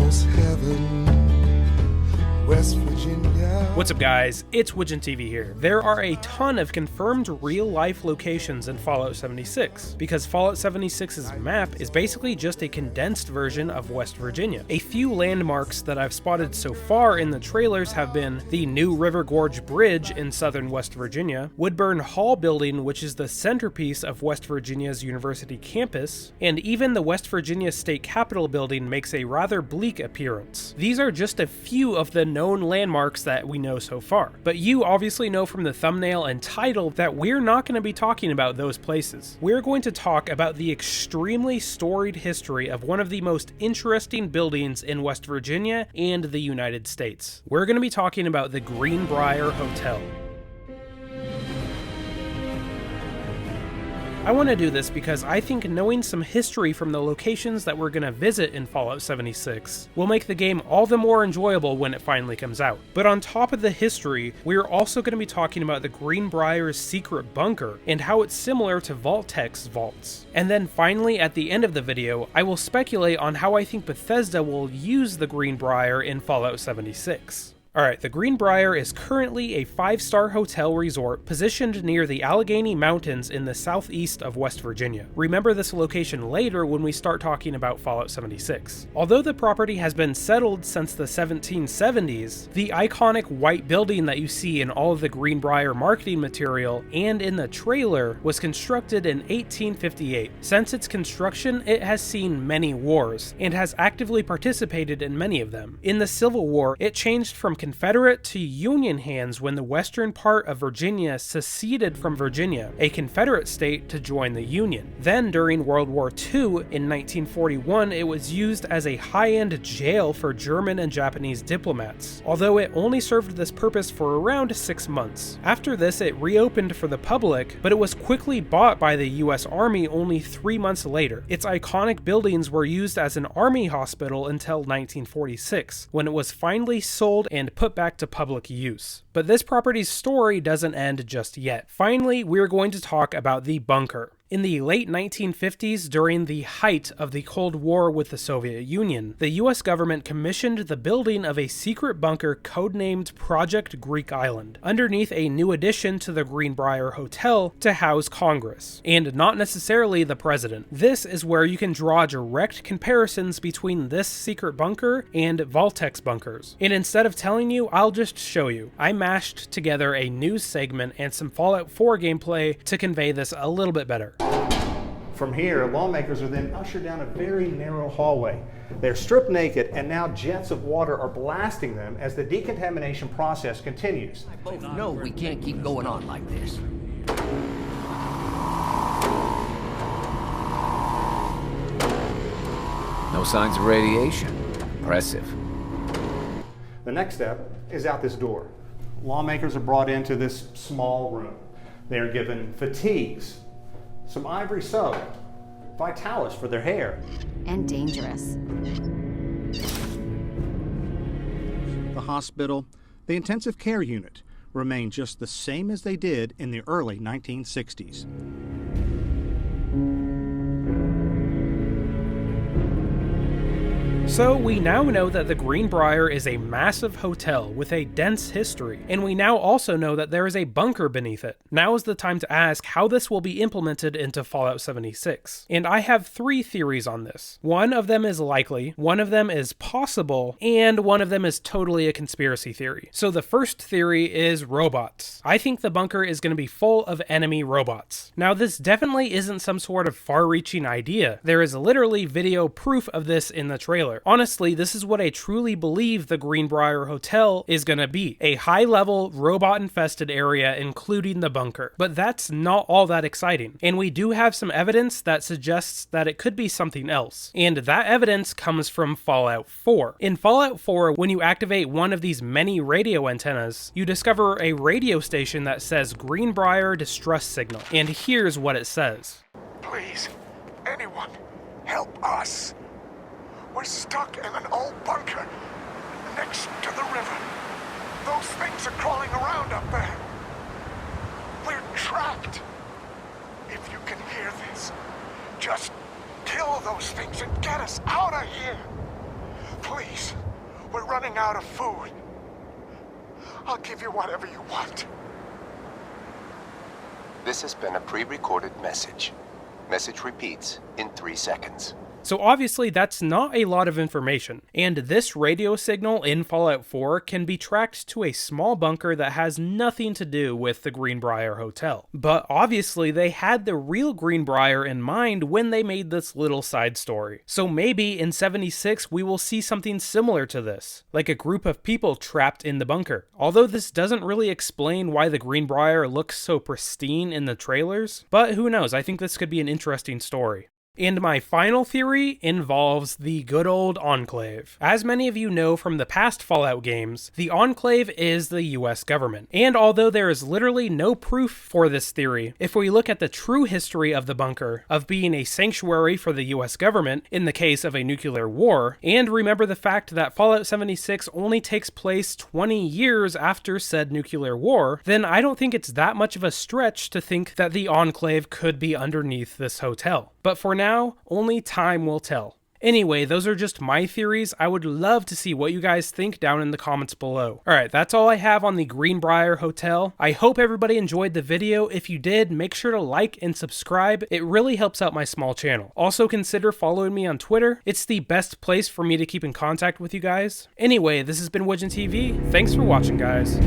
almost heaven, West Virginia. What's up guys, it's Widgeon TV here. There are a ton of confirmed real-life locations in Fallout 76, because Fallout 76's map is basically just a condensed version of West Virginia. A few landmarks that I've spotted so far in the trailers have been the New River Gorge Bridge in southern West Virginia, Woodburn Hall building, which is the centerpiece of West Virginia's University campus, and even the West Virginia State Capitol building makes a rather bleak appearance. These are just a few of the known landmarks that we know so far, but you obviously know from the thumbnail and title that we're not going to be talking about those places. We're going to talk about the extremely storied history of one of the most interesting buildings in West Virginia and the United States. We're going to be talking about the Greenbrier Hotel. I want to do this because I think knowing some history from the locations that we're going to visit in Fallout 76 will make the game all the more enjoyable when it finally comes out. But on top of the history, we're also going to be talking about the Greenbrier's secret bunker and how it's similar to Vault-Tec's vaults. And then finally, at the end of the video, I will speculate on how I think Bethesda will use the Greenbrier in Fallout 76. Alright, the Greenbrier is currently a 5-star hotel resort positioned near the Allegheny Mountains in the southeast of West Virginia. Remember this location later when we start talking about Fallout 76. Although the property has been settled since the 1770s, the iconic white building that you see in all of the Greenbrier marketing material and in the trailer was constructed in 1858. Since its construction, it has seen many wars and has actively participated in many of them. In the Civil War, it changed from Confederate to Union hands when the western part of Virginia seceded from Virginia, a Confederate state, to join the Union. Then during World War II in 1941, it was used as a high-end jail for German and Japanese diplomats, although it only served this purpose for around 6 months. After this, it reopened for the public, but it was quickly bought by the US Army only 3 months later. Its iconic buildings were used as an army hospital until 1946, when it was finally sold and put back to public use. But this property's story doesn't end just yet. Finally, we're going to talk about the bunker. In the late 1950s, during the height of the Cold War with the Soviet Union, the US government commissioned the building of a secret bunker codenamed Project Greek Island, underneath a new addition to the Greenbrier Hotel to house Congress, and not necessarily the president. This is where you can draw direct comparisons between this secret bunker and Vault-Tec's bunkers. And instead of telling you, I'll just show you. I mashed together a news segment and some Fallout 4 gameplay to convey this a little bit better. From here, lawmakers are then ushered down a very narrow hallway. They're stripped naked, and now jets of water are blasting them as the decontamination process continues. I both know we can't keep going on like this. No signs of radiation. Impressive. The next step is out this door. Lawmakers are brought into this small room. They are given fatigues, some ivory soap, Vitalis for their hair. And dangerous. The hospital, the intensive care unit, remain just the same as they did in the early 1960s. So we now know that the Greenbrier is a massive hotel with a dense history, and we now also know that there is a bunker beneath it. Now is the time to ask how this will be implemented into Fallout 76. And I have 3 theories on this. One of them is likely, one of them is possible, and one of them is totally a conspiracy theory. So the first theory is robots. I think the bunker is going to be full of enemy robots. Now this definitely isn't some sort of far-reaching idea. There is literally video proof of this in the trailer. Honestly, this is what I truly believe the Greenbrier Hotel is gonna be. A high-level, robot-infested area, including the bunker. But that's not all that exciting. And we do have some evidence that suggests that it could be something else. And that evidence comes from Fallout 4. In Fallout 4, when you activate one of these many radio antennas, you discover a radio station that says Greenbrier Distress Signal. And here's what it says. Please, anyone, help us. We're stuck in an old bunker next to the river. Those things are crawling around up there. We're trapped. If you can hear this, just kill those things and get us out of here. Please. Please, we're running out of food. I'll give you whatever you want. This has been a pre-recorded message. Message repeats in 3 seconds. So obviously that's not a lot of information, and this radio signal in Fallout 4 can be tracked to a small bunker that has nothing to do with the Greenbrier Hotel. But obviously they had the real Greenbrier in mind when they made this little side story. So maybe in 76 we will see something similar to this, like a group of people trapped in the bunker. Although this doesn't really explain why the Greenbrier looks so pristine in the trailers, but who knows, I think this could be an interesting story. And my final theory involves the good old Enclave. As many of you know from the past Fallout games, the Enclave is the US government. And although there is literally no proof for this theory, if we look at the true history of the bunker, of being a sanctuary for the US government in the case of a nuclear war, and remember the fact that Fallout 76 only takes place 20 years after said nuclear war, then I don't think it's that much of a stretch to think that the Enclave could be underneath this hotel. But for now, only time will tell. Anyway, those are just my theories. I would love to see what you guys think down in the comments below. Alright, that's all I have on the Greenbrier Hotel. I hope everybody enjoyed the video. If you did, make sure to like and subscribe. It really helps out my small channel. Also consider following me on Twitter. It's the best place for me to keep in contact with you guys. Anyway, this has been Widgeon TV. Thanks for watching, guys.